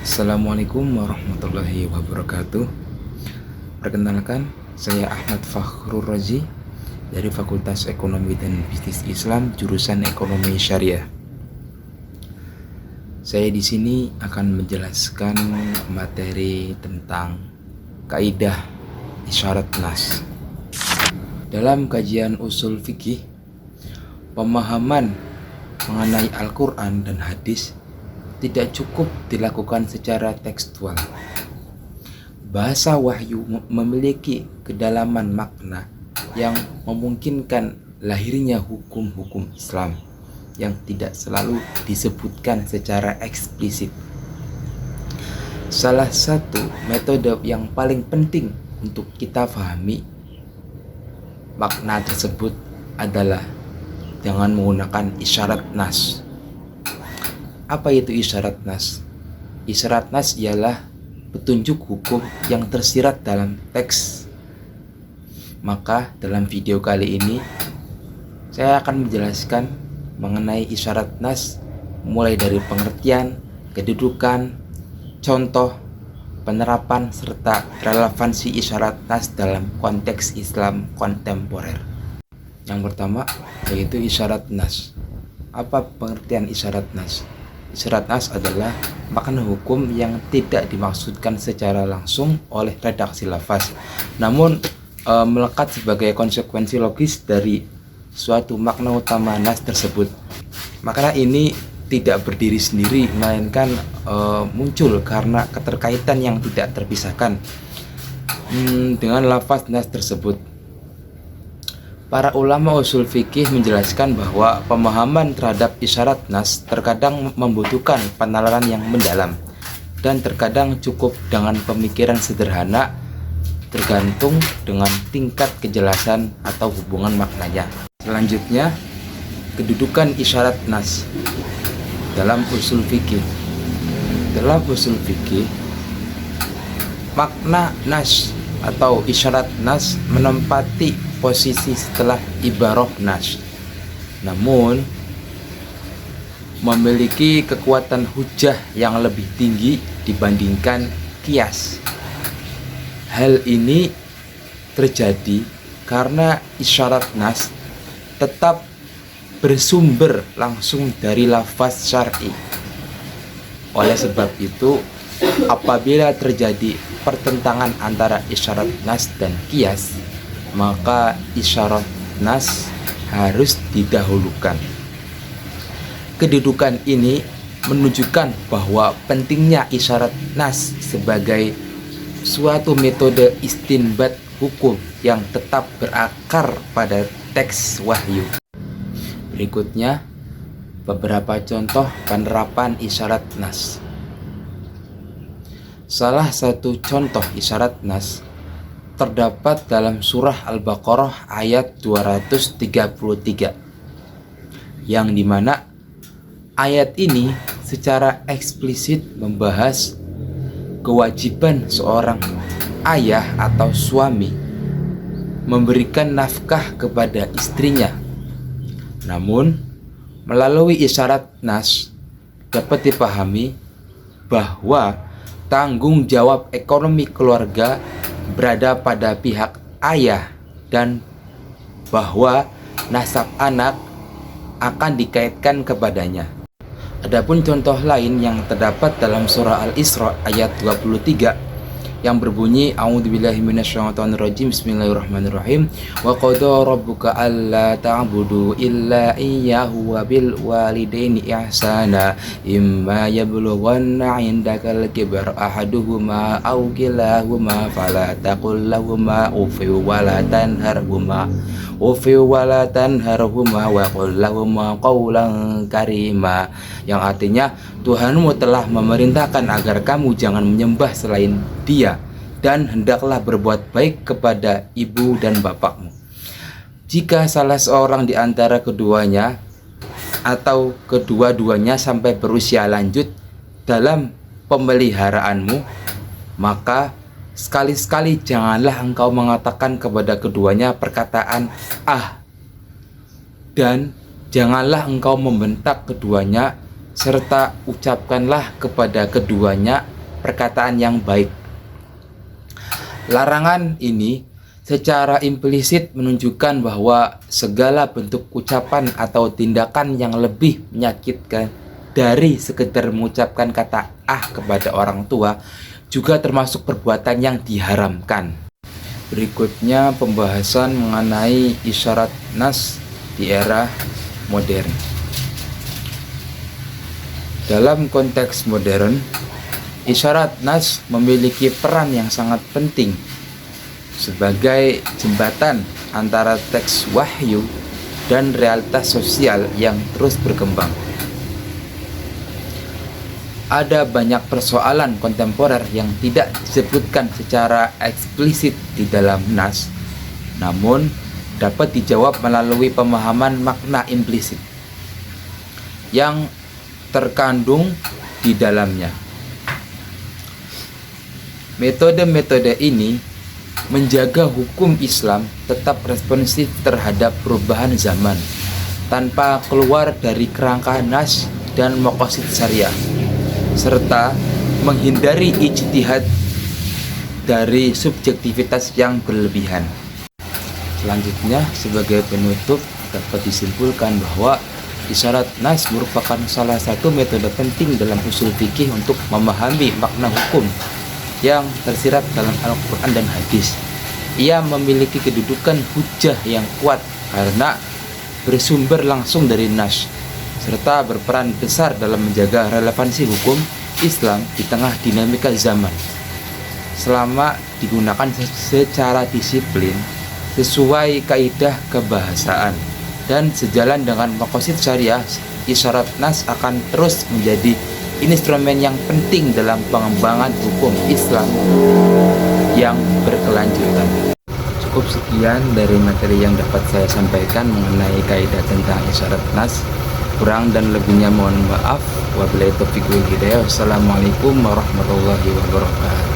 Assalamualaikum warahmatullahi wabarakatuh. Perkenalkan, saya Ahmad Fakhrur Razi dari Fakultas Ekonomi dan Bisnis Islam, jurusan Ekonomi Syariah. Saya di sini akan menjelaskan materi tentang kaidah isyarat nas. Dalam kajian usul fikih, pemahaman mengenai Al-Quran dan hadis tidak cukup dilakukan secara tekstual. Bahasa wahyu memiliki kedalaman makna yang memungkinkan lahirnya hukum-hukum Islam yang tidak selalu disebutkan secara eksplisit. Salah satu metode yang paling penting untuk kita pahami makna tersebut adalah dengan menggunakan isyarat nas. Apa itu isyarat nas? Isyarat nas ialah petunjuk hukum yang tersirat dalam teks. Maka dalam video kali ini saya akan menjelaskan mengenai isyarat nas, mulai dari pengertian, kedudukan, contoh, penerapan, serta relevansi isyarat nas dalam konteks Islam kontemporer. Yang pertama yaitu isyarat nas. Apa pengertian isyarat nas? Isyarat nas adalah makna hukum yang tidak dimaksudkan secara langsung oleh redaksi lafaz, namun melekat sebagai konsekuensi logis dari suatu makna utama nas tersebut. Makna ini tidak berdiri sendiri, melainkan muncul karena keterkaitan yang tidak terpisahkan dengan lafaz nas tersebut. Para ulama usul fikih menjelaskan bahwa pemahaman terhadap isyarat nas terkadang membutuhkan penalaran yang mendalam dan terkadang cukup dengan pemikiran sederhana, tergantung dengan tingkat kejelasan atau hubungan maknanya. Selanjutnya, kedudukan isyarat nas dalam usul fikih. Dalam usul fikih, makna nas atau isyarat nas menempati posisi setelah ibarah nas, namun memiliki kekuatan hujah yang lebih tinggi dibandingkan kias. Hal ini terjadi karena isyarat nas tetap bersumber langsung dari lafaz syar'i. Oleh sebab itu, apabila terjadi pertentangan antara isyarat nas dan kias, maka isyarat nas harus didahulukan. Kedudukan ini menunjukkan bahwa pentingnya isyarat nas sebagai suatu metode istinbat hukum yang tetap berakar pada teks wahyu. Berikutnya, beberapa contoh penerapan isyarat nas. Salah satu contoh isyarat nas terdapat dalam surah Al-Baqarah ayat 233, yang dimana ayat ini secara eksplisit membahas kewajiban seorang ayah atau suami memberikan nafkah kepada istrinya. Namun melalui isyarat nas dapat dipahami bahwa tanggung jawab ekonomi keluarga berada pada pihak ayah dan bahwa nasab anak akan dikaitkan kepadanya. Adapun contoh lain yang terdapat dalam surah Al-Isra ayat 23 yang berbunyi A'udzubillahi minasyaitonirrajim, bismillahirrahmanirrahim, wa qada rabbuka alla ta'budu illa iyyahu wa bil walidaini ihsana imma yablughanna 'indakal kibar ahaduhuma aw kilahuma fala taqul lahumā uff wa la tanharhumā wa qul lahumā qawlan karīmā, yang artinya Tuhanmu telah memerintahkan agar kamu jangan menyembah selain Dia dan hendaklah berbuat baik kepada ibu dan bapakmu. Jika salah seorang di antara keduanya atau kedua-duanya sampai berusia lanjut dalam pemeliharaanmu, maka sekali-sekali janganlah engkau mengatakan kepada keduanya perkataan "ah", dan janganlah engkau membentak keduanya, serta ucapkanlah kepada keduanya perkataan yang baik. Larangan ini secara implisit menunjukkan bahwa segala bentuk ucapan atau tindakan yang lebih menyakitkan dari sekedar mengucapkan kata kepada orang tua juga termasuk perbuatan yang diharamkan. Berikutnya pembahasan mengenai isyarat nas di era modern. Dalam konteks modern, isyarat nas memiliki peran yang sangat penting sebagai jembatan antara teks wahyu dan realitas sosial yang terus berkembang. Ada banyak persoalan kontemporer yang tidak disebutkan secara eksplisit di dalam nas, namun dapat dijawab melalui pemahaman makna implisit yang terkandung di dalamnya. Metode-metode ini menjaga hukum Islam tetap responsif terhadap perubahan zaman tanpa keluar dari kerangka nas dan maqasid syariah, serta menghindari ijtihad dari subjektivitas yang berlebihan. Selanjutnya, sebagai penutup dapat disimpulkan bahwa isyarat nas merupakan salah satu metode penting dalam usul fikih untuk memahami makna hukum yang tersirat dalam Al-Quran dan hadis. Ia memiliki kedudukan hujjah yang kuat karena bersumber langsung dari nas, serta berperan besar dalam menjaga relevansi hukum Islam di tengah dinamika zaman. Selama digunakan secara disiplin, sesuai kaidah kebahasaan, dan sejalan dengan maqasid syariah, isyarat nas akan terus menjadi instrumen yang penting dalam pengembangan hukum Islam yang berkelanjutan. Cukup sekian dari materi yang dapat saya sampaikan mengenai kaidah tentang isyarat nas. Kurang dan lebihnya mohon maaf. Wabillahi taufiq wal hidayah. Wassalamualaikum warahmatullahi wabarakatuh.